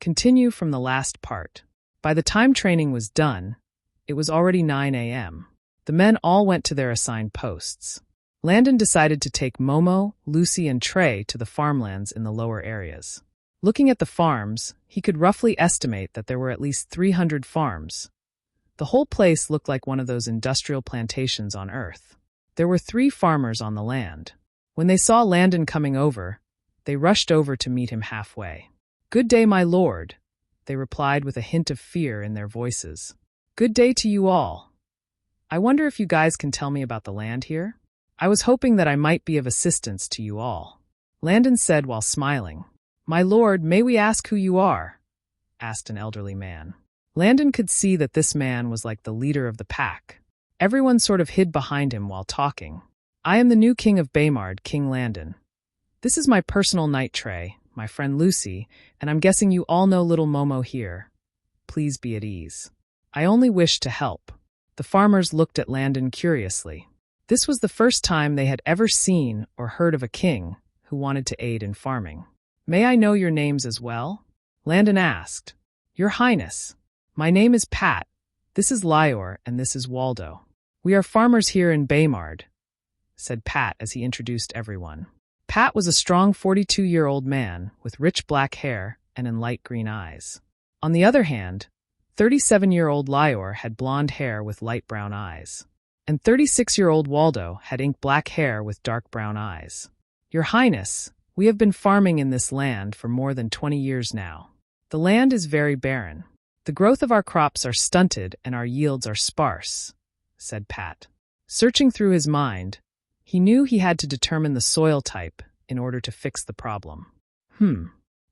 Continue from the last part. By the time training was done, it was already 9 a.m. The men all went to their assigned posts. Landon decided to take Momo, Lucy, and Trey to the farmlands in the lower areas. Looking at the farms, he could roughly estimate that there were at least 300 farms. The whole place looked like one of those industrial plantations on Earth. There were 3 farmers on the land. When they saw Landon coming over, they rushed over to meet him halfway. "Good day, my lord," they replied with a hint of fear in their voices. "Good day to you all. I wonder if you guys can tell me about the land here? I was hoping that I might be of assistance to you all," Landon said while smiling. "My lord, may we ask who you are?" asked an elderly man. Landon could see that this man was like the leader of the pack. Everyone sort of hid behind him while talking. "I am the new king of Baymard, King Landon. This is my personal knight Trey, my friend Lucy, and I'm guessing you all know little Momo here. Please be at ease. I only wish to help." The farmers looked at Landon curiously. This was the first time they had ever seen or heard of a king who wanted to aid in farming. "May I know your names as well?" Landon asked. "Your Highness, my name is Pat, this is Lior, and this is Waldo. We are farmers here in Baymard," said Pat as he introduced everyone. Pat was a strong 42-year-old man with rich black hair and in light green eyes. On the other hand, 37-year-old Lior had blonde hair with light brown eyes, and 36-year-old Waldo had ink black hair with dark brown eyes. "Your Highness, we have been farming in this land for more than 20 years now. The land is very barren. The growth of our crops are stunted and our yields are sparse," said Pat. Searching through his mind, he knew he had to determine the soil type in order to fix the problem.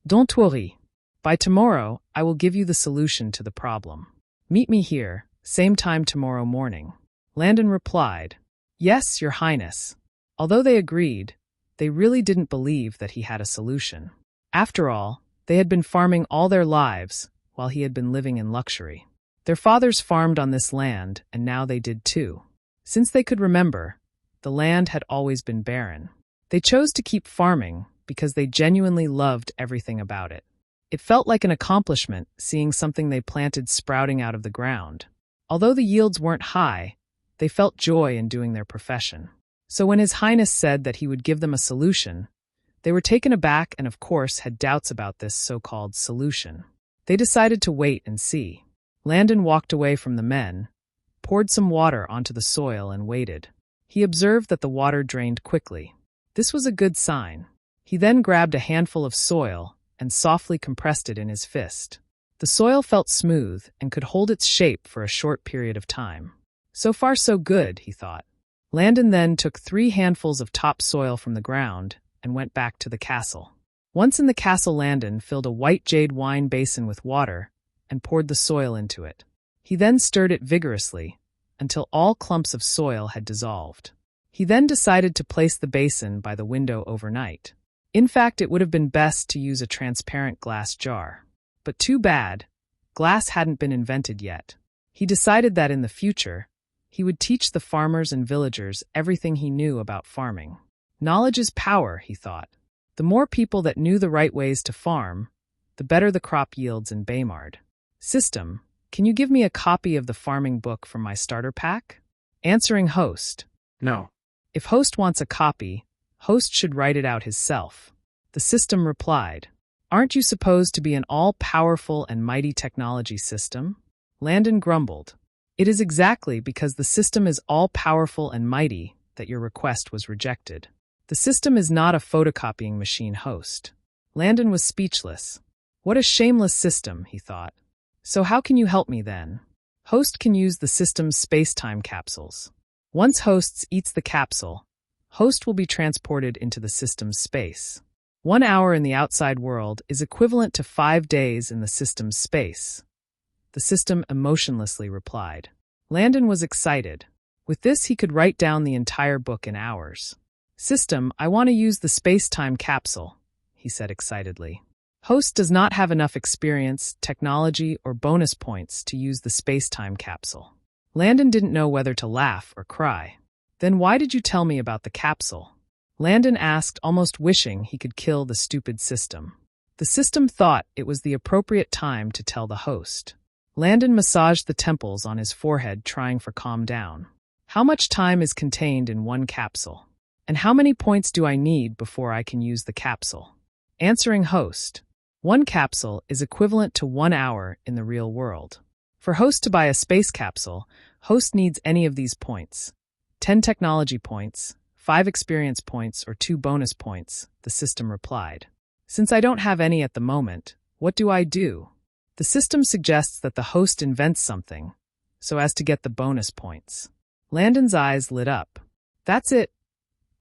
Don't worry. By tomorrow, I will give you the solution to the problem. Meet me here, same time tomorrow morning." Landon replied, "Yes, Your Highness." Although they agreed, they really didn't believe that he had a solution. After all, they had been farming all their lives while he had been living in luxury. Their fathers farmed on this land, and now they did too. Since they could remember, the land had always been barren. They chose to keep farming because they genuinely loved everything about it. It felt like an accomplishment seeing something they planted sprouting out of the ground. Although the yields weren't high, they felt joy in doing their profession. So when His Highness said that he would give them a solution, they were taken aback and of course had doubts about this so-called solution. They decided to wait and see. Landon walked away from the men, poured some water onto the soil and waited. He observed that the water drained quickly. This was a good sign. He then grabbed a handful of soil and softly compressed it in his fist. The soil felt smooth and could hold its shape for a short period of time. So far so good, he thought. Landon then took 3 handfuls of topsoil from the ground and went back to the castle. Once in the castle, Landon filled a white jade wine basin with water and poured the soil into it. He then stirred it vigorously until all clumps of soil had dissolved. He then decided to place the basin by the window overnight. In fact, it would have been best to use a transparent glass jar. But too bad, glass hadn't been invented yet. He decided that in the future, he would teach the farmers and villagers everything he knew about farming. Knowledge is power, he thought. The more people that knew the right ways to farm, the better the crop yields in Baymard. "System, can you give me a copy of the farming book from my starter pack?" Answering host. "No." If host wants a copy, host should write it out himself. The system replied, "Aren't you supposed to be an all-powerful and mighty technology system?" Landon grumbled. "It is exactly because the system is all-powerful and mighty that your request was rejected. The system is not a photocopying machine, host." Landon was speechless. What a shameless system, he thought. So how can you help me then? Host can use the system's space-time capsules. Once host eats the capsule, host will be transported into the system's space. 1 hour in the outside world is equivalent to 5 days in the system's space. The system emotionlessly replied. Landon was excited. With this, he could write down the entire book in hours. "System, I want to use the space-time capsule," he said excitedly. Host does not have enough experience, technology, or bonus points to use the space-time capsule. Landon didn't know whether to laugh or cry. "Then why did you tell me about the capsule?" Landon asked, almost wishing he could kill the stupid system. The system thought it was the appropriate time to tell the host. Landon massaged the temples on his forehead, trying for calm down. How much time is contained in one capsule? And how many points do I need before I can use the capsule? Answering host. 1 capsule is equivalent to 1 hour in the real world. For host to buy a space capsule, host needs any of these points. 10 technology points, 5 experience points, or 2 bonus points, the system replied. Since I don't have any at the moment, what do I do? The system suggests that the host invents something, so as to get the bonus points. Landon's eyes lit up. That's it.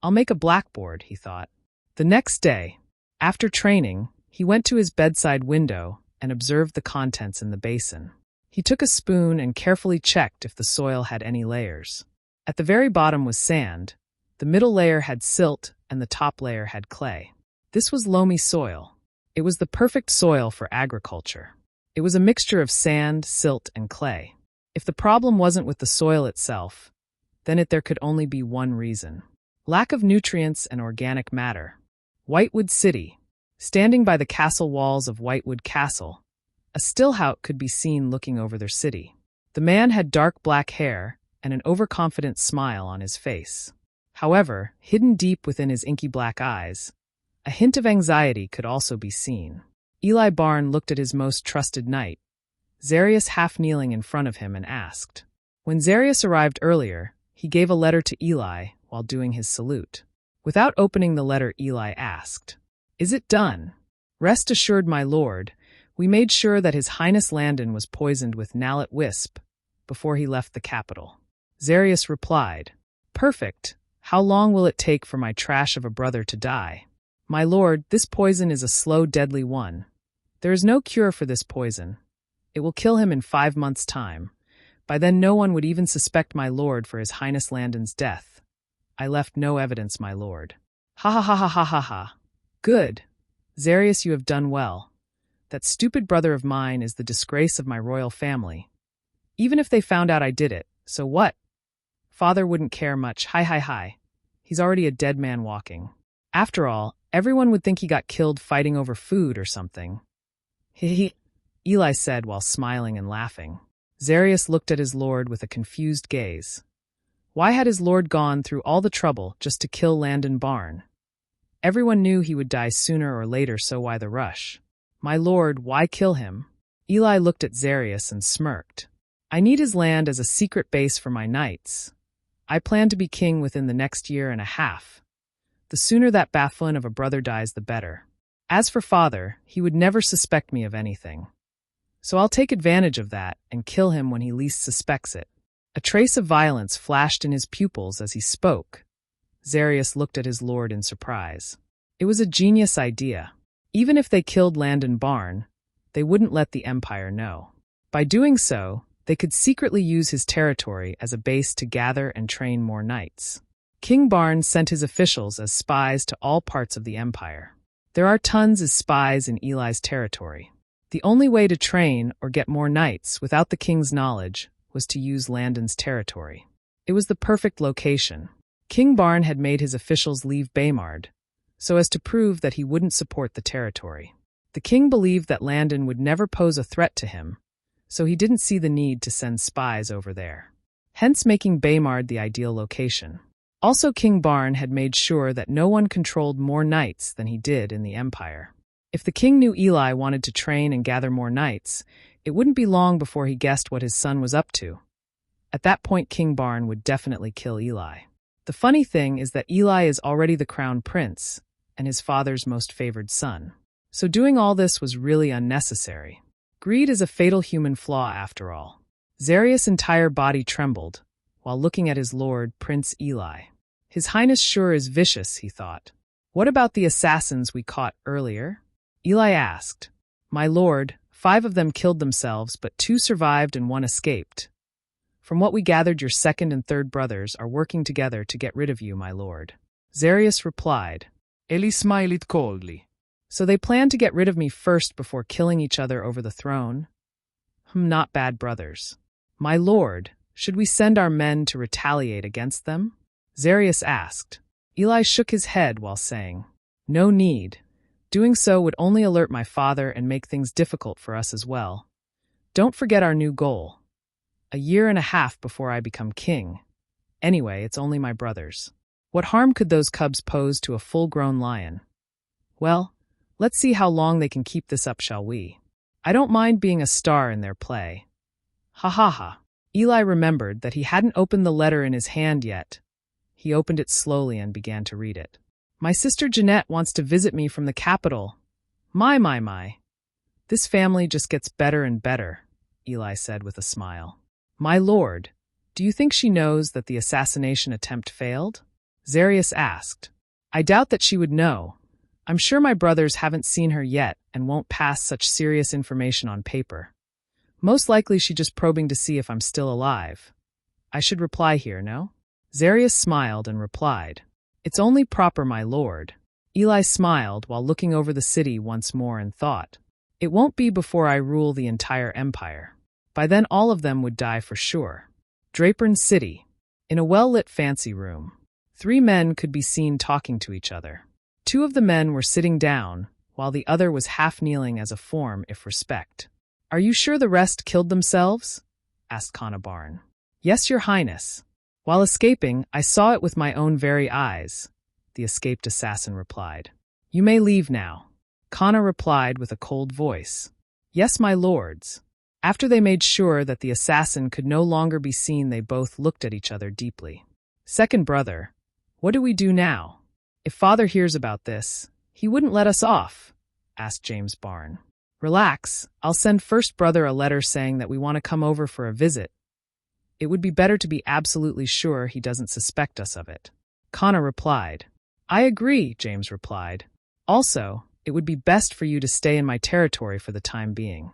I'll make a blackboard, he thought. The next day, after training, he went to his bedside window and observed the contents in the basin. He took a spoon and carefully checked if the soil had any layers. At the very bottom was sand, the middle layer had silt, and the top layer had clay. This was loamy soil. It was the perfect soil for agriculture. It was a mixture of sand, silt, and clay. If the problem wasn't with the soil itself, then there could only be one reason. Lack of nutrients and organic matter. Whitewood City. Standing by the castle walls of Whitewood Castle, a stillhouse could be seen looking over their city. The man had dark black hair and an overconfident smile on his face. However, hidden deep within his inky black eyes, a hint of anxiety could also be seen. Eli Barn looked at his most trusted knight, Zarius, half kneeling in front of him, and asked. When Zarius arrived earlier, he gave a letter to Eli while doing his salute. Without opening the letter, Eli asked, Is it done? Rest assured, my lord, we made sure that His Highness Landon was poisoned with Nallet Wisp before he left the capital. Zarius replied, Perfect. How long will it take for my trash of a brother to die? My lord, this poison is a slow, deadly one. There is no cure for this poison. It will kill him in 5 months' time. By then no one would even suspect my lord for His Highness Landon's death. I left no evidence, my lord. Ha ha ha ha ha ha ha. Good. Zarius, you have done well. That stupid brother of mine is the disgrace of my royal family. Even if they found out I did it, so what? Father wouldn't care much. Hi. He's already a dead man walking. After all, everyone would think he got killed fighting over food or something. He, Eli said while smiling and laughing. Zarius looked at his lord with a confused gaze. Why had his lord gone through all the trouble just to kill Landon Barn? Everyone knew he would die sooner or later, so why the rush? My lord, why kill him? Eli looked at Zarius and smirked. I need his land as a secret base for my knights. I plan to be king within the next year and a half. The sooner that bafflin of a brother dies, the better. As for father, he would never suspect me of anything. So I'll take advantage of that and kill him when he least suspects it. A trace of violence flashed in his pupils as he spoke. Zarius looked at his lord in surprise. It was a genius idea. Even if they killed Landon Barn, they wouldn't let the Empire know. By doing so, they could secretly use his territory as a base to gather and train more knights. King Barn sent his officials as spies to all parts of the Empire. There are tons of spies in Eli's territory. The only way to train or get more knights without the king's knowledge was to use Landon's territory. It was the perfect location. King Barn had made his officials leave Baymard, so as to prove that he wouldn't support the territory. The king believed that Landon would never pose a threat to him, so he didn't see the need to send spies over there, hence making Baymard the ideal location. Also, King Barn had made sure that no one controlled more knights than he did in the Empire. If the king knew Eli wanted to train and gather more knights, it wouldn't be long before he guessed what his son was up to. At that point, King Barn would definitely kill Eli. The funny thing is that Eli is already the crown prince and his father's most favored son. So doing all this was really unnecessary. Greed is a fatal human flaw after all. Zarius' entire body trembled while looking at his lord, Prince Eli. His Highness sure is vicious, he thought. What about the assassins we caught earlier? Eli asked. My lord, 5 of them killed themselves, but 2 survived and 1 escaped. From what we gathered, your second and third brothers are working together to get rid of you, my lord. Zarius replied. Eli smiled coldly. So they plan to get rid of me first before killing each other over the throne? Not bad brothers. My lord, should we send our men to retaliate against them? Zarius asked. Eli shook his head while saying, No need. Doing so would only alert my father and make things difficult for us as well. Don't forget our new goal. A year and a half before I become king. Anyway, it's only my brothers. What harm could those cubs pose to a full-grown lion? Well, let's see how long they can keep this up, shall we? I don't mind being a star in their play. Ha ha ha. Eli remembered that he hadn't opened the letter in his hand yet. He opened it slowly and began to read it. My sister Jeanette wants to visit me from the capital. My. This family just gets better and better, Eli said with a smile. My lord, do you think she knows that the assassination attempt failed? Zarius asked. I doubt that she would know. I'm sure my brothers haven't seen her yet and won't pass such serious information on paper. Most likely she's just probing to see if I'm still alive. I should reply here, no? Zarius smiled and replied, It's only proper, my lord. Eli smiled while looking over the city once more and thought, It won't be before I rule the entire empire. By then all of them would die for sure. Drapern City. In a well-lit fancy room, 3 men could be seen talking to each other. 2 of the men were sitting down, while the other was half-kneeling as a form of respect. Are you sure the rest killed themselves? Asked Canabarn. Yes, your highness. While escaping, I saw it with my own very eyes, the escaped assassin replied. You may leave now. Kana replied with a cold voice. Yes, my lords. After they made sure that the assassin could no longer be seen, they both looked at each other deeply. Second brother, what do we do now? If father hears about this, he wouldn't let us off, asked James Barn. Relax, I'll send first brother a letter saying that we want to come over for a visit. It would be better to be absolutely sure he doesn't suspect us of it. Kana replied. I agree, James replied. Also, it would be best for you to stay in my territory for the time being.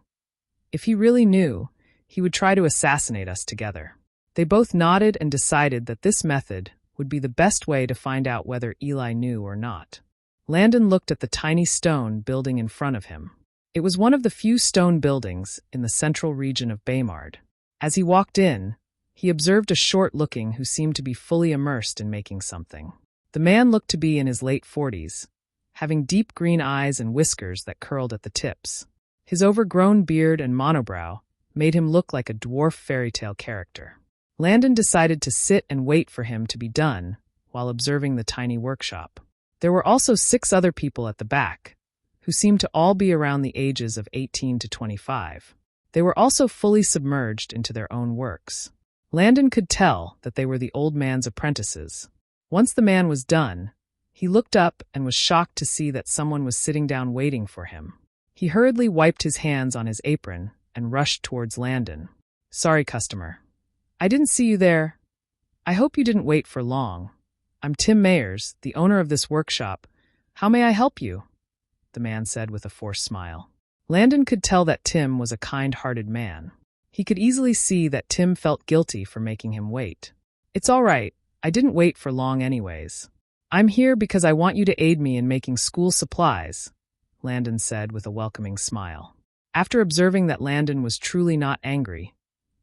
If he really knew, he would try to assassinate us together. They both nodded and decided that this method would be the best way to find out whether Eli knew or not. Landon looked at the tiny stone building in front of him. It was one of the few stone buildings in the central region of Baymard. As he walked in, he observed a short-looking who seemed to be fully immersed in making something. The man looked to be in his late 40s, having deep green eyes and whiskers that curled at the tips. His overgrown beard and monobrow made him look like a dwarf fairy tale character. Landon decided to sit and wait for him to be done while observing the tiny workshop. There were also 6 other people at the back, who seemed to all be around the ages of 18 to 25. They were also fully submerged into their own works. Landon could tell that they were the old man's apprentices. Once the man was done, he looked up and was shocked to see that someone was sitting down waiting for him. He hurriedly wiped his hands on his apron and rushed towards Landon. Sorry, customer. I didn't see you there. I hope you didn't wait for long. I'm Tim Mayers, the owner of this workshop. How may I help you? The man said with a forced smile. Landon could tell that Tim was a kind-hearted man. He could easily see that Tim felt guilty for making him wait. It's all right. I didn't wait for long anyways. I'm here because I want you to aid me in making school supplies, Landon said with a welcoming smile. After observing that Landon was truly not angry,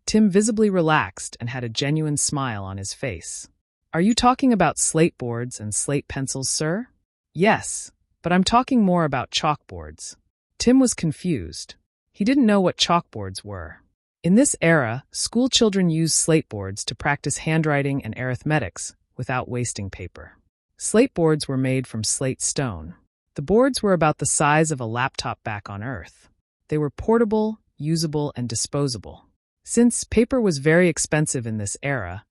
Tim visibly relaxed and had a genuine smile on his face. Are you talking about slate boards and slate pencils, sir? Yes, but I'm talking more about chalkboards. Tim was confused. He didn't know what chalkboards were. In this era, school children used slate boards to practice handwriting and arithmetics without wasting paper. Slate boards were made from slate stone. The boards were about the size of a laptop back on Earth. They were portable, usable, and disposable. Since paper was very expensive in this era,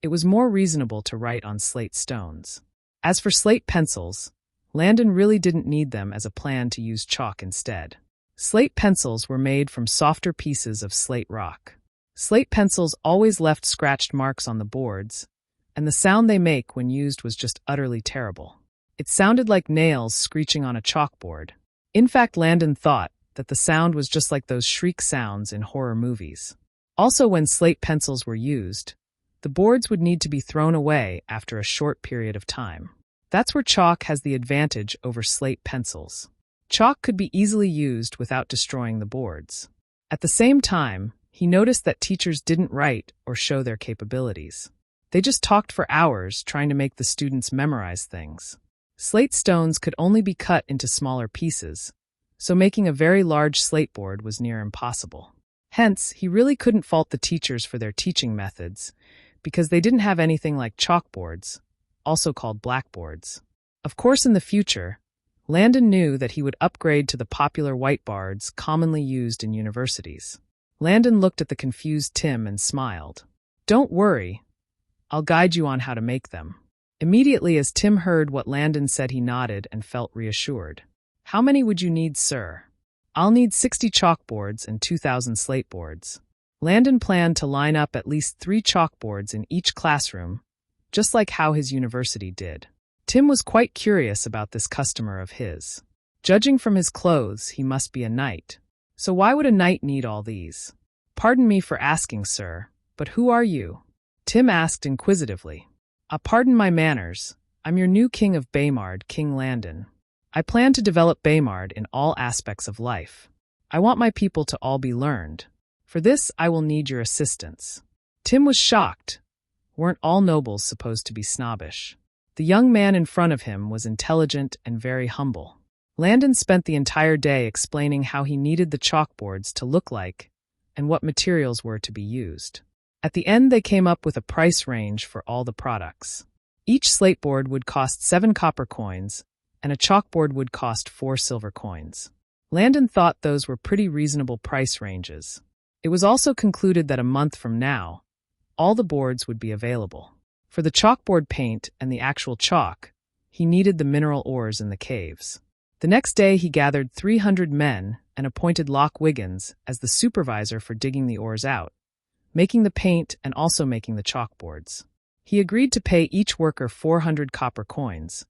it was more reasonable to write on slate stones. As for slate pencils, Landon really didn't need them as a plan to use chalk instead. Slate pencils were made from softer pieces of slate rock. Slate pencils always left scratched marks on the boards, and the sound they make when used was just utterly terrible. It sounded like nails screeching on a chalkboard. In fact, Landon thought that the sound was just like those shriek sounds in horror movies. Also, when slate pencils were used, the boards would need to be thrown away after a short period of time. That's where chalk has the advantage over slate pencils. Chalk could be easily used without destroying the boards. At the same time, he noticed that teachers didn't write or show their capabilities. They just talked for hours trying to make the students memorize things. Slate stones could only be cut into smaller pieces, so making a very large slate board was near impossible. Hence, he really couldn't fault the teachers for their teaching methods, because they didn't have anything like chalkboards, also called blackboards. Of course, in the future, Landon knew that he would upgrade to the popular whiteboards commonly used in universities. Landon looked at the confused Tim and smiled. "Don't worry, I'll guide you on how to make them." Immediately as Tim heard what Landon said, he nodded and felt reassured. "How many would you need, sir?" "I'll need 60 chalkboards and 2,000 slate boards." Landon planned to line up at least 3 chalkboards in each classroom, just like how his university did. Tim was quite curious about this customer of his. Judging from his clothes, he must be a knight. So why would a knight need all these? "Pardon me for asking, sir, but who are you?" Tim asked inquisitively. Pardon my manners. I'm your new king of Baymard, King Landon. I plan to develop Baymard in all aspects of life. I want my people to all be learned. For this, I will need your assistance." Tim was shocked. Weren't all nobles supposed to be snobbish? The young man in front of him was intelligent and very humble. Landon spent the entire day explaining how he needed the chalkboards to look like and what materials were to be used. At the end, they came up with a price range for all the products. Each slateboard would cost 7 copper coins, and a chalkboard would cost 4 silver coins. Landon thought those were pretty reasonable price ranges. It was also concluded that a month from now, all the boards would be available. For the chalkboard paint and the actual chalk, he needed the mineral ores in the caves. The next day, he gathered 300 men and appointed Locke Wiggins as the supervisor for digging the ores out, making the paint and also making the chalkboards. He agreed to pay each worker 400 copper coins,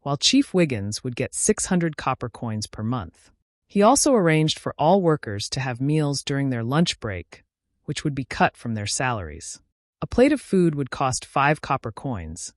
while Chief Wiggins would get 600 copper coins per month. He also arranged for all workers to have meals during their lunch break, which would be cut from their salaries. A plate of food would cost 5 copper coins,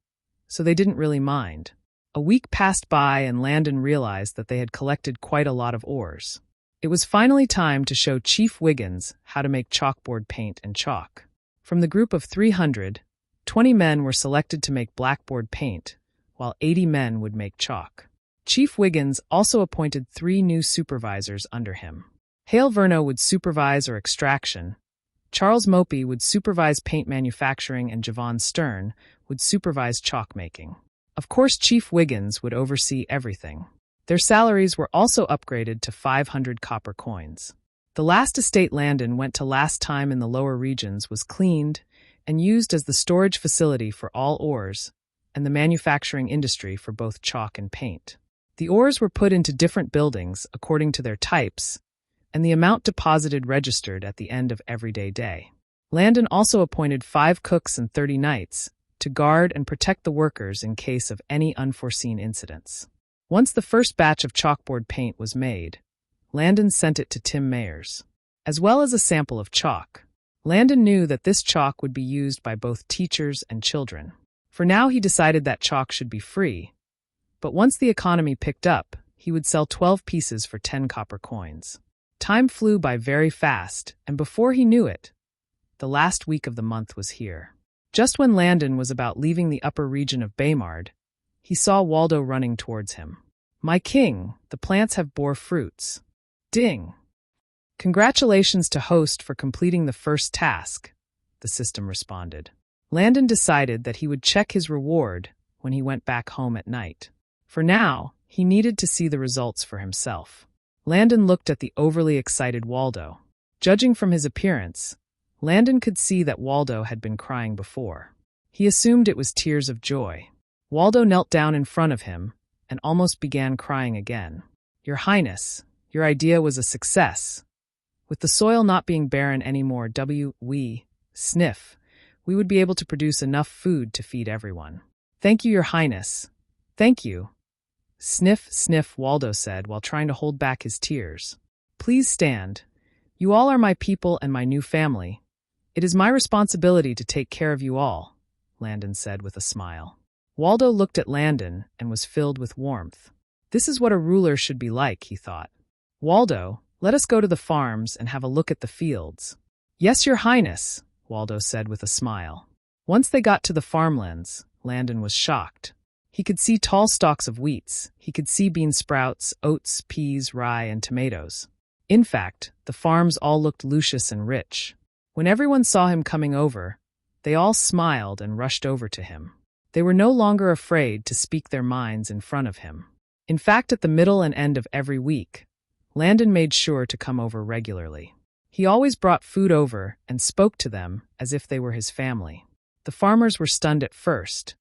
so they didn't really mind. A week passed by and Landon realized that they had collected quite a lot of ores. It was finally time to show Chief Wiggins how to make chalkboard paint and chalk. From the group of 300, 20 men were selected to make blackboard paint, while 80 men would make chalk. Chief Wiggins also appointed 3 new supervisors under him. Hale Verno would supervise or extraction, Charles Mopey would supervise paint manufacturing, and Javon Stern would supervise chalk making. Of course, Chief Wiggins would oversee everything. Their salaries were also upgraded to 500 copper coins. The last estate Landon went to last time in the lower regions was cleaned and used as the storage facility for all ores and the manufacturing industry for both chalk and paint. The ores were put into different buildings according to their types, and the amount deposited registered at the end of every day. Landon also appointed 5 cooks and 30 knights to guard and protect the workers in case of any unforeseen incidents. Once the first batch of chalkboard paint was made, Landon sent it to Tim Mayers, as well as a sample of chalk. Landon knew that this chalk would be used by both teachers and children. For now, he decided that chalk should be free, but once the economy picked up, he would sell 12 pieces for 10 copper coins. Time flew by very fast, and before he knew it, the last week of the month was here. Just when Landon was about leaving the upper region of Baymard, he saw Waldo running towards him. "My king, the plants have bore fruits." Ding! "Congratulations to host for completing the first task," the system responded. Landon decided that he would check his reward when he went back home at night. For now, he needed to see the results for himself. Landon looked at the overly excited Waldo. Judging from his appearance, Landon could see that Waldo had been crying before. He assumed it was tears of joy. Waldo knelt down in front of him and almost began crying again. "Your Highness, your idea was a success. With the soil not being barren anymore, sniff, we would be able to produce enough food to feed everyone. Thank you, Your Highness. Thank you." "Sniff, sniff," Waldo said while trying to hold back his tears. "Please stand. You all are my people and my new family. It is my responsibility to take care of you all," Landon said with a smile. Waldo looked at Landon and was filled with warmth. This is what a ruler should be like, he thought. "Waldo, let us go to the farms and have a look at the fields." "Yes, Your Highness," Waldo said with a smile. Once they got to the farmlands, Landon was shocked. He could see tall stalks of wheats. He could see bean sprouts, oats, peas, rye, and tomatoes. In fact, the farms all looked luscious and rich. When everyone saw him coming over, they all smiled and rushed over to him. They were no longer afraid to speak their minds in front of him. In fact, at the middle and end of every week, Landon made sure to come over regularly. He always brought food over and spoke to them as if they were his family. The farmers were stunned at first.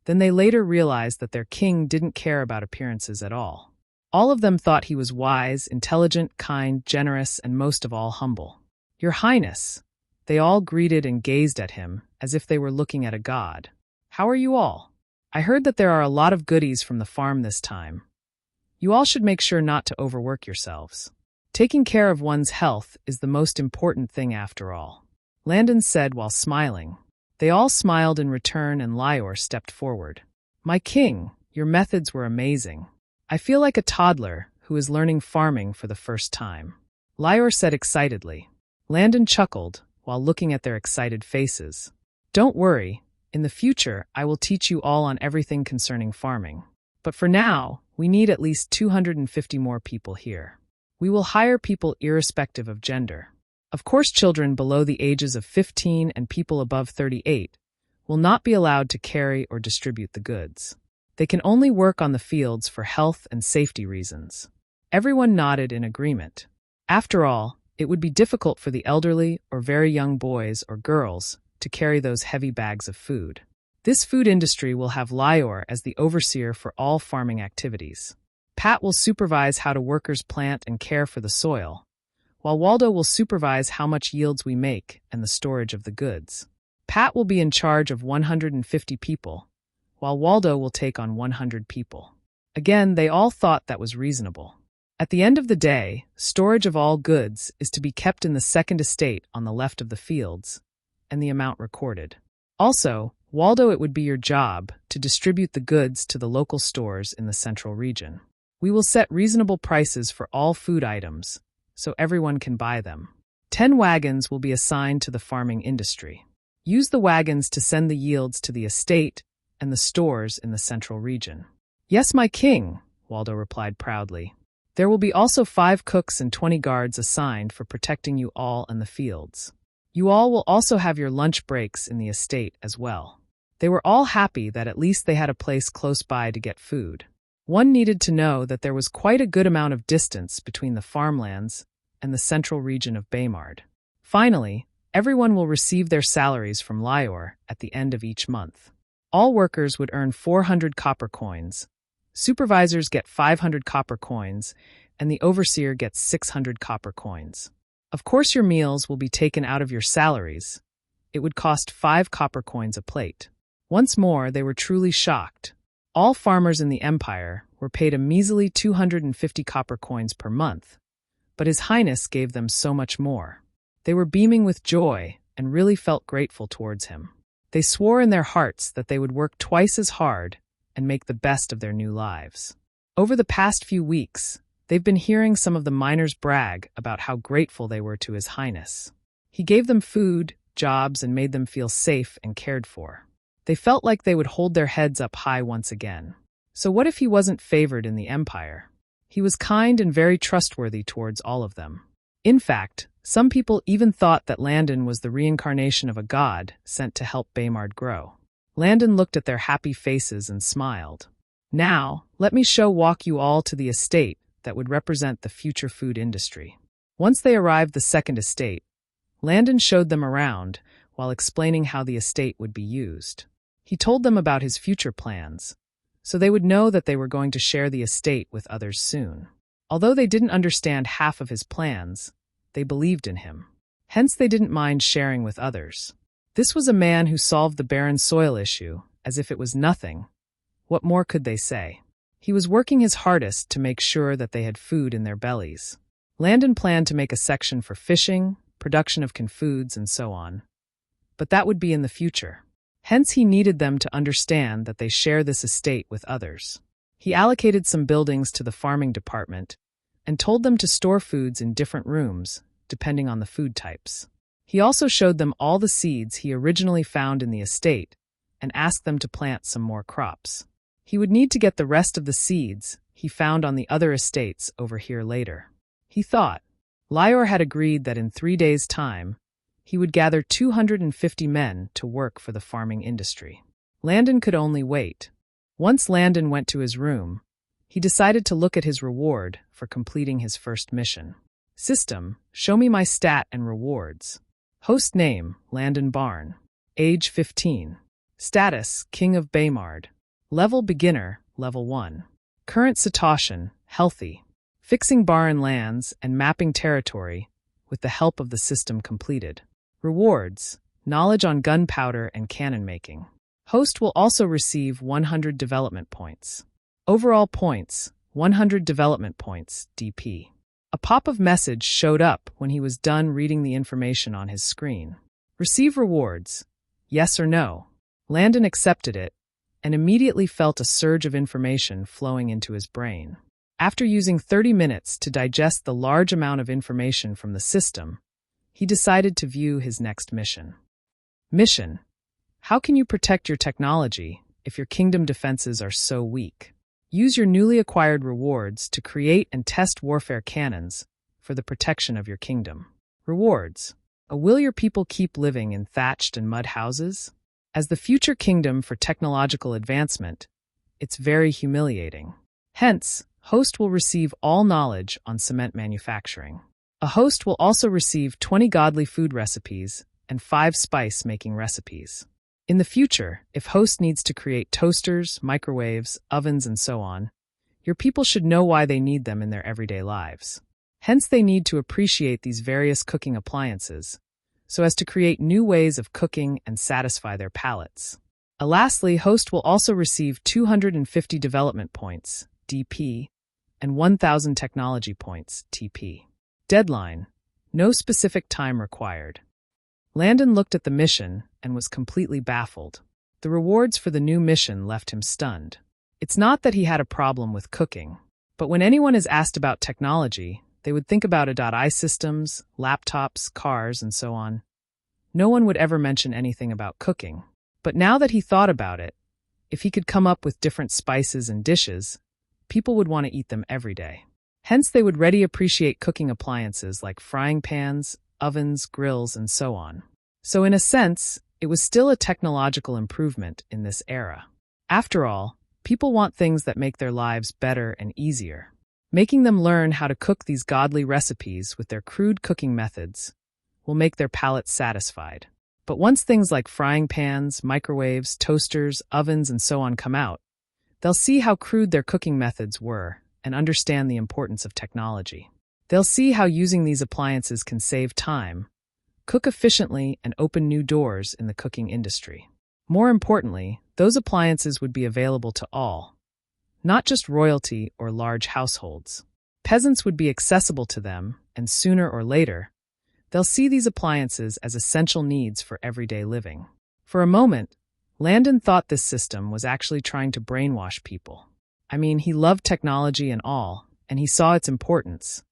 Then they later realized that their king didn't care about appearances at all. All of them thought he was wise, intelligent, kind, generous, and most of all humble. "Your Highness," they all greeted and gazed at him as if they were looking at a god. "How are you all? I heard that there are a lot of goodies from the farm this time. You all should make sure not to overwork yourselves. Taking care of one's health is the most important thing after all," Landon said while smiling. They all smiled in return and Lior stepped forward. "My king, your methods were amazing. I feel like a toddler who is learning farming for the first time," Lior said excitedly. Landon chuckled while looking at their excited faces. "Don't worry, in the future I will teach you all on everything concerning farming. But for now, we need at least 250 more people here. We will hire people irrespective of gender. Of course, children below the ages of 15 and people above 38 will not be allowed to carry or distribute the goods. They can only work on the fields for health and safety reasons." Everyone nodded in agreement. After all, it would be difficult for the elderly or very young boys or girls to carry those heavy bags of food. This food industry will have Lior as the overseer for all farming activities. Pat will supervise how workers plant and care for the soil, while Waldo will supervise how much yields we make and the storage of the goods. Pat will be in charge of 150 people, while Waldo will take on 100 people. Again, they all thought that was reasonable. At the end of the day, storage of all goods is to be kept in the second estate on the left of the fields, and the amount recorded. Also, Waldo, it would be your job to distribute the goods to the local stores in the central region. We will set reasonable prices for all food items, so everyone can buy them. 10 wagons will be assigned to the farming industry. Use the wagons to send the yields to the estate and the stores in the central region. "Yes, my king," Waldo replied proudly. "There will be also 5 cooks and 20 guards assigned for protecting you all and the fields. You all will also have your lunch breaks in the estate as well." They were all happy that at least they had a place close by to get food. One needed to know that there was quite a good amount of distance between the farmlands and the central region of Baymard. Finally, everyone will receive their salaries from Lior at the end of each month. All workers would earn 400 copper coins. Supervisors get 500 copper coins, and the overseer gets 600 copper coins. Of course, your meals will be taken out of your salaries. It would cost 5 copper coins a plate. Once more, they were truly shocked. All farmers in the empire were paid a measly 250 copper coins per month, but His Highness gave them so much more. They were beaming with joy and really felt grateful towards him. They swore in their hearts that they would work twice as hard and make the best of their new lives. Over the past few weeks, they've been hearing some of the miners brag about how grateful they were to His Highness. He gave them food, jobs, and made them feel safe and cared for. They felt like they would hold their heads up high once again. So what if he wasn't favored in the empire? He was kind and very trustworthy towards all of them. In fact, some people even thought that Landon was the reincarnation of a god sent to help Baymard grow. Landon looked at their happy faces and smiled. "Now, let me walk you all to the estate that would represent the future food industry." Once they arrived the second estate, Landon showed them around while explaining how the estate would be used. He told them about his future plans, so they would know that they were going to share the estate with others soon. Although they didn't understand half of his plans, they believed in him. Hence, they didn't mind sharing with others. This was a man who solved the barren soil issue as if it was nothing. What more could they say? He was working his hardest to make sure that they had food in their bellies. Landon planned to make a section for fishing, production of canned foods, and so on. But that would be in the future. Hence, he needed them to understand that they share this estate with others. He allocated some buildings to the farming department and told them to store foods in different rooms, depending on the food types. He also showed them all the seeds he originally found in the estate and asked them to plant some more crops. He would need to get the rest of the seeds he found on the other estates over here later. He thought. Lior had agreed that in 3 days' time, he would gather 250 men to work for the farming industry. Landon could only wait. Once Landon went to his room, he decided to look at his reward for completing his first mission. System, show me my stat and rewards. Host name, Landon Barn. Age 15. Status, King of Baymard. Level beginner, level 1. Current Satotian, healthy. Fixing barren lands and mapping territory with the help of the system completed. Rewards, knowledge on gunpowder and cannon making. Host will also receive 100 development points. Overall points, 100 development points, DP. A pop-up message showed up when he was done reading the information on his screen. Receive rewards, yes or no. Landon accepted it and immediately felt a surge of information flowing into his brain. After using 30 minutes to digest the large amount of information from the system, he decided to view his next mission. Mission: how can you protect your technology if your kingdom defenses are so weak? Use your newly acquired rewards to create and test warfare cannons for the protection of your kingdom. Rewards: will your people keep living in thatched and mud houses? As the future kingdom for technological advancement, it's very humiliating. Hence, host will receive all knowledge on cement manufacturing. A host will also receive 20 godly food recipes and 5 spice-making recipes. In the future, if host needs to create toasters, microwaves, ovens, and so on, your people should know why they need them in their everyday lives. Hence, they need to appreciate these various cooking appliances, so as to create new ways of cooking and satisfy their palates. Lastly, host will also receive 250 development points, DP, and 1,000 technology points, TP. Deadline: no specific time required. Landon looked at the mission and was completely baffled. The rewards for the new mission left him stunned. It's not that he had a problem with cooking, but when anyone is asked about technology, they would think about AI systems, laptops, cars, and so on. No one would ever mention anything about cooking. But now that he thought about it, if he could come up with different spices and dishes, people would want to eat them every day. Hence, they would readily appreciate cooking appliances like frying pans, ovens, grills, and so on. So in a sense, it was still a technological improvement in this era. After all, people want things that make their lives better and easier. Making them learn how to cook these godly recipes with their crude cooking methods will make their palates satisfied. But once things like frying pans, microwaves, toasters, ovens, and so on come out, they'll see how crude their cooking methods were and understand the importance of technology. They'll see how using these appliances can save time, cook efficiently, and open new doors in the cooking industry. More importantly, those appliances would be available to all, not just royalty or large households. Peasants would be accessible to them, and sooner or later, they'll see these appliances as essential needs for everyday living. For a moment, Landon thought this system was actually trying to brainwash people. I mean, he loved technology and all, and he saw its importance.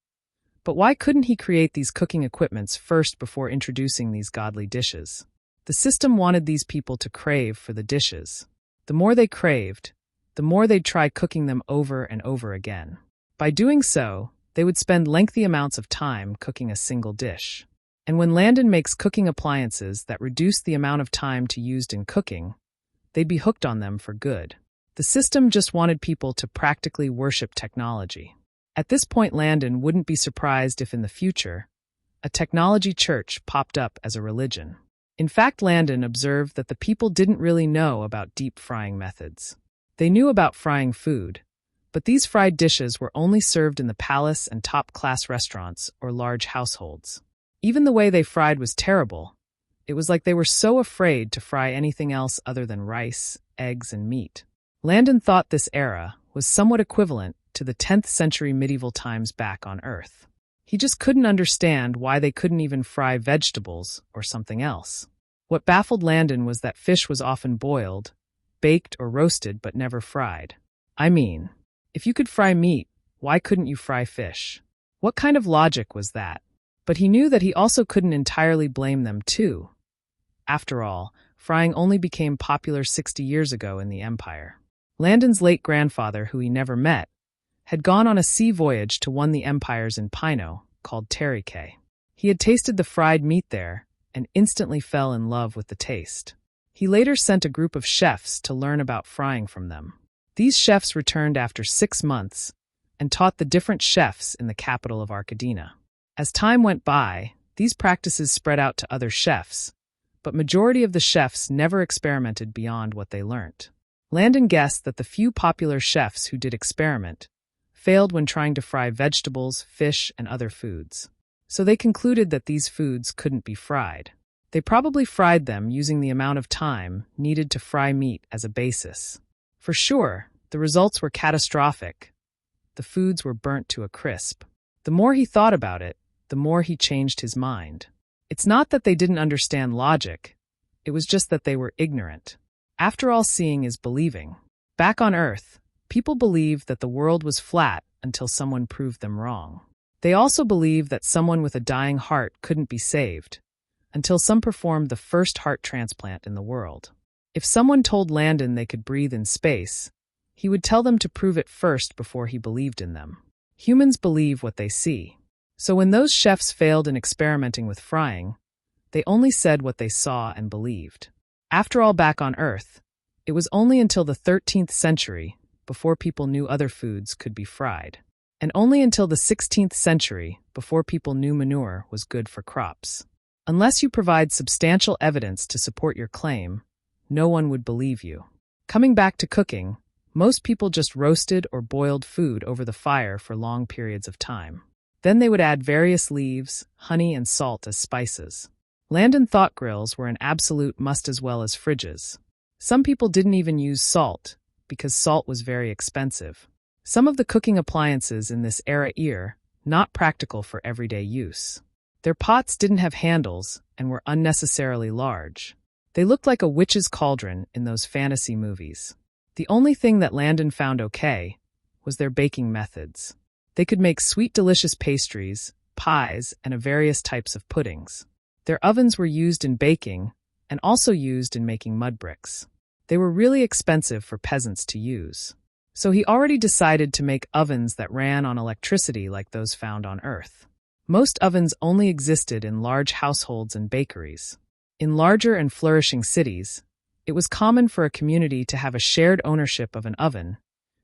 But why couldn't he create these cooking equipments first before introducing these godly dishes? The system wanted these people to crave for the dishes. The more they craved, the more they'd try cooking them over and over again. By doing so, they would spend lengthy amounts of time cooking a single dish. And when Landon makes cooking appliances that reduce the amount of time used in cooking, they'd be hooked on them for good. The system just wanted people to practically worship technology. At this point, Landon wouldn't be surprised if in the future, a technology church popped up as a religion. In fact, Landon observed that the people didn't really know about deep frying methods. They knew about frying food, but these fried dishes were only served in the palace and top-class restaurants or large households. Even the way they fried was terrible. It was like they were so afraid to fry anything else other than rice, eggs, and meat. Landon thought this era was somewhat equivalent to the 10th century medieval times back on Earth. He just couldn't understand why they couldn't even fry vegetables or something else. What baffled Landon was that fish was often boiled, baked, or roasted but never fried. I mean, if you could fry meat, why couldn't you fry fish? What kind of logic was that? But he knew that he also couldn't entirely blame them too. After all, frying only became popular 60 years ago in the Empire. Landon's late grandfather, who he never met, had gone on a sea voyage to one of the empires in Pino, called Terike. He had tasted the fried meat there and instantly fell in love with the taste. He later sent a group of chefs to learn about frying from them. These chefs returned after 6 months and taught the different chefs in the capital of Arcadina. As time went by, these practices spread out to other chefs, but majority of the chefs never experimented beyond what they learnt. Landon guessed that the few popular chefs who did experiment failed when trying to fry vegetables, fish, and other foods. So they concluded that these foods couldn't be fried. They probably fried them using the amount of time needed to fry meat as a basis. For sure, the results were catastrophic. The foods were burnt to a crisp. The more he thought about it, the more he changed his mind. It's not that they didn't understand logic, it was just that they were ignorant. After all, seeing is believing. Back on Earth, people believed that the world was flat until someone proved them wrong. They also believed that someone with a dying heart couldn't be saved, until some performed the first heart transplant in the world. If someone told Landon they could breathe in space, he would tell them to prove it first before he believed in them. Humans believe what they see. So when those chefs failed in experimenting with frying, they only said what they saw and believed. After all, back on Earth, it was only until the 13th century before people knew other foods could be fried. And only until the 16th century before people knew manure was good for crops. Unless you provide substantial evidence to support your claim, no one would believe you. Coming back to cooking, most people just roasted or boiled food over the fire for long periods of time. Then they would add various leaves, honey, and salt as spices. Landon thought grills were an absolute must as well as fridges. Some people didn't even use salt, because salt was very expensive. Some of the cooking appliances in this era were not practical for everyday use. Their pots didn't have handles and were unnecessarily large. They looked like a witch's cauldron in those fantasy movies. The only thing that Landon found okay was their baking methods. They could make sweet, delicious pastries, pies, and various types of puddings. Their ovens were used in baking and also used in making mud bricks. They were really expensive for peasants to use. So he already decided to make ovens that ran on electricity like those found on Earth. Most ovens only existed in large households and bakeries. In larger and flourishing cities, it was common for a community to have a shared ownership of an oven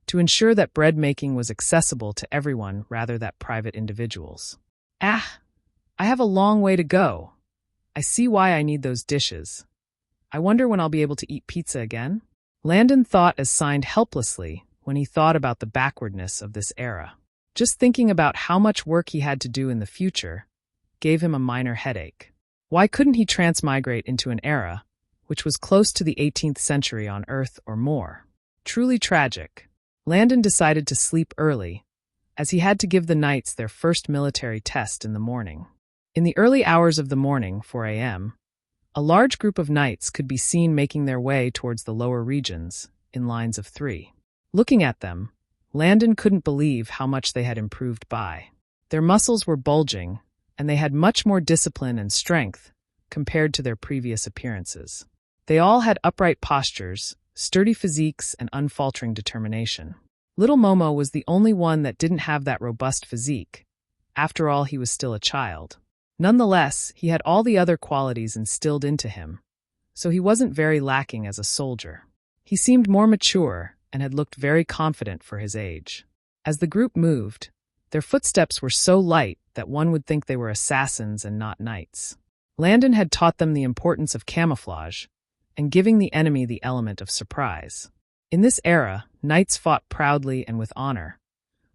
to ensure that bread making was accessible to everyone rather than private individuals. I have a long way to go. I see why I need those dishes. I wonder when I'll be able to eat pizza again? Landon thought as signed helplessly when he thought about the backwardness of this era. Just thinking about how much work he had to do in the future gave him a minor headache. Why couldn't he transmigrate into an era which was close to the 18th century on Earth or more? Truly tragic. Landon decided to sleep early, as he had to give the knights their first military test in the morning. In the early hours of the morning, 4 a.m., a large group of knights could be seen making their way towards the lower regions in lines of 3. Looking at them, Landon couldn't believe how much they had improved by. Their muscles were bulging, and they had much more discipline and strength compared to their previous appearances. They all had upright postures, sturdy physiques, and unfaltering determination. Little Momo was the only one that didn't have that robust physique. After all, he was still a child. Nonetheless, he had all the other qualities instilled into him, so he wasn't very lacking as a soldier. He seemed more mature and had looked very confident for his age. As the group moved, their footsteps were so light that one would think they were assassins and not knights. Landon had taught them the importance of camouflage and giving the enemy the element of surprise. In this era, knights fought proudly and with honor,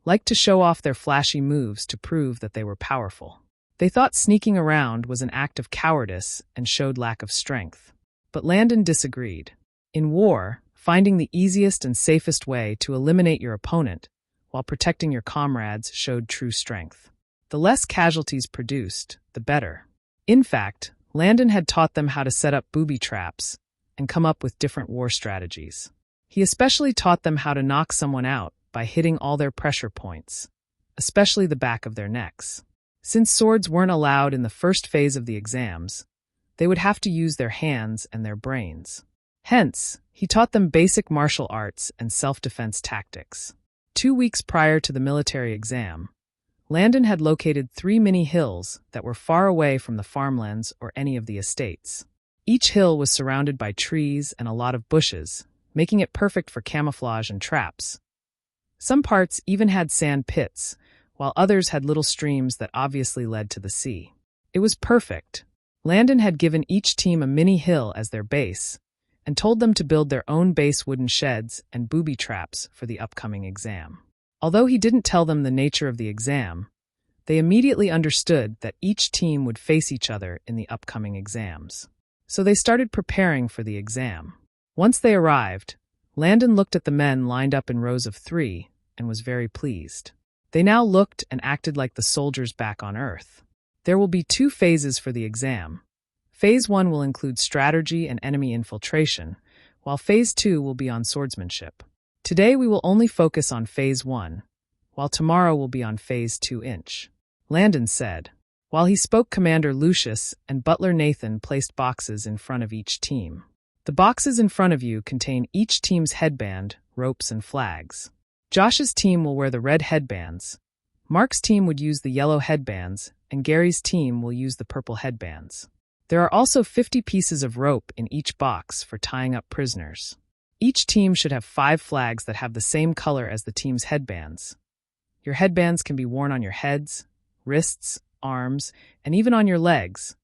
liked to show off their flashy moves to prove that they were powerful. They thought sneaking around was an act of cowardice and showed lack of strength. But Landon disagreed. In war, finding the easiest and safest way to eliminate your opponent while protecting your comrades showed true strength. The less casualties produced, the better. In fact, Landon had taught them how to set up booby traps and come up with different war strategies. He especially taught them how to knock someone out by hitting all their pressure points, especially the back of their necks. Since swords weren't allowed in the first phase of the exams, they would have to use their hands and their brains. Hence, he taught them basic martial arts and self-defense tactics. 2 weeks prior to the military exam, Landon had located 3 mini hills that were far away from the farmlands or any of the estates. Each hill was surrounded by trees and a lot of bushes, making it perfect for camouflage and traps. Some parts even had sand pits, while others had little streams that obviously led to the sea. It was perfect. Landon had given each team a mini hill as their base, and told them to build their own base wooden sheds and booby traps for the upcoming exam. Although he didn't tell them the nature of the exam, they immediately understood that each team would face each other in the upcoming exams. So they started preparing for the exam. Once they arrived, Landon looked at the men lined up in rows of 3 and was very pleased. They now looked and acted like the soldiers back on Earth. There will be 2 phases for the exam. Phase 1 will include strategy and enemy infiltration, while Phase 2 will be on swordsmanship. Today we will only focus on Phase 1, while tomorrow will be on Phase 2". Landon said. While he spoke, Commander Lucius and Butler Nathan placed boxes in front of each team. The boxes in front of you contain each team's headband, ropes, and flags. Josh's team will wear the red headbands, Mark's team would use the yellow headbands, and Gary's team will use the purple headbands. There are also 50 pieces of rope in each box for tying up prisoners. Each team should have 5 flags that have the same color as the team's headbands. Your headbands can be worn on your heads, wrists, arms, and even on your legs.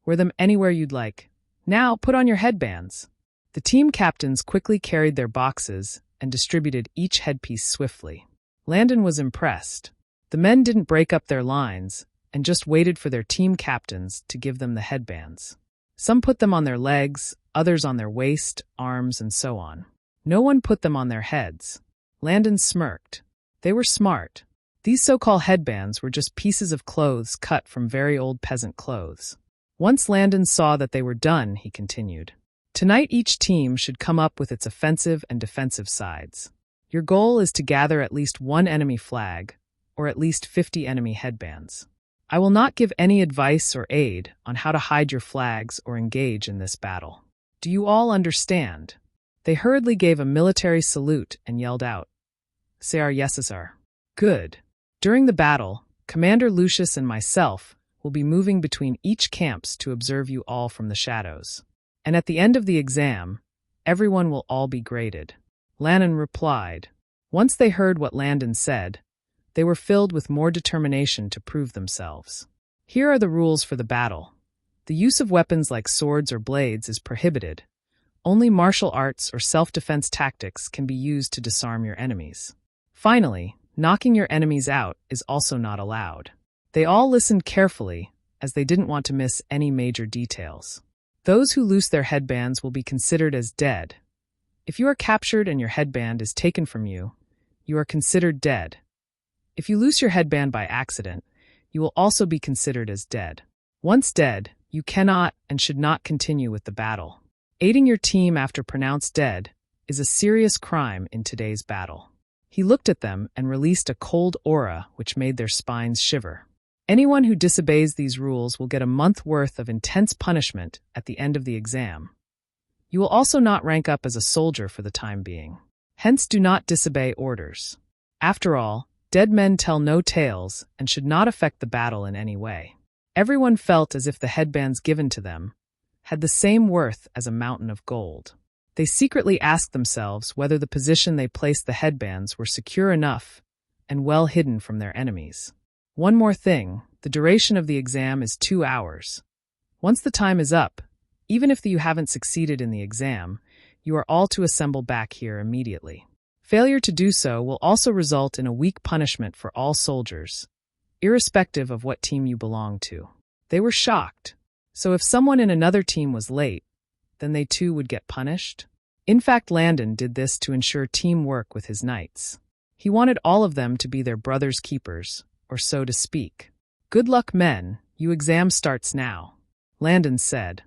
Wear them anywhere you'd like. Now, put on your headbands. The team captains quickly carried their boxes and distributed each headpiece swiftly. Landon was impressed. The men didn't break up their lines and just waited for their team captains to give them the headbands. Some put them on their legs, others on their waist, arms, and so on. No one put them on their heads. Landon smirked. They were smart. These so-called headbands were just pieces of clothes cut from very old peasant clothes. Once Landon saw that they were done, he continued. Tonight each team should come up with its offensive and defensive sides. Your goal is to gather at least 1 enemy flag, or at least 50 enemy headbands. I will not give any advice or aid on how to hide your flags or engage in this battle. Do you all understand? They hurriedly gave a military salute and yelled out, "Sir, yes, sir." Good. During the battle, Commander Lucius and myself will be moving between each camps to observe you all from the shadows. And at the end of the exam, everyone will all be graded. Landon replied. Once they heard what Landon said, they were filled with more determination to prove themselves. Here are the rules for the battle. The use of weapons like swords or blades is prohibited. Only martial arts or self-defense tactics can be used to disarm your enemies. Finally, knocking your enemies out is also not allowed. They all listened carefully, as they didn't want to miss any major details. Those who lose their headbands will be considered as dead. If you are captured and your headband is taken from you, you are considered dead. If you lose your headband by accident, you will also be considered as dead. Once dead, you cannot and should not continue with the battle. Aiding your team after pronounced dead is a serious crime in today's battle. He looked at them and released a cold aura which made their spines shiver. Anyone who disobeys these rules will get a month worth of intense punishment at the end of the exam. You will also not rank up as a soldier for the time being. Hence, do not disobey orders. After all, dead men tell no tales and should not affect the battle in any way. Everyone felt as if the headbands given to them had the same worth as a mountain of gold. They secretly asked themselves whether the position they placed the headbands were secure enough and well hidden from their enemies. One more thing, the duration of the exam is 2 hours. Once the time is up, even if you haven't succeeded in the exam, you are all to assemble back here immediately. Failure to do so will also result in a weak punishment for all soldiers, irrespective of what team you belong to. They were shocked. So if someone in another team was late, then they too would get punished? In fact, Landon did this to ensure teamwork with his knights. He wanted all of them to be their brother's keepers, or so to speak. Good luck, men. Your exam starts now, Landon said.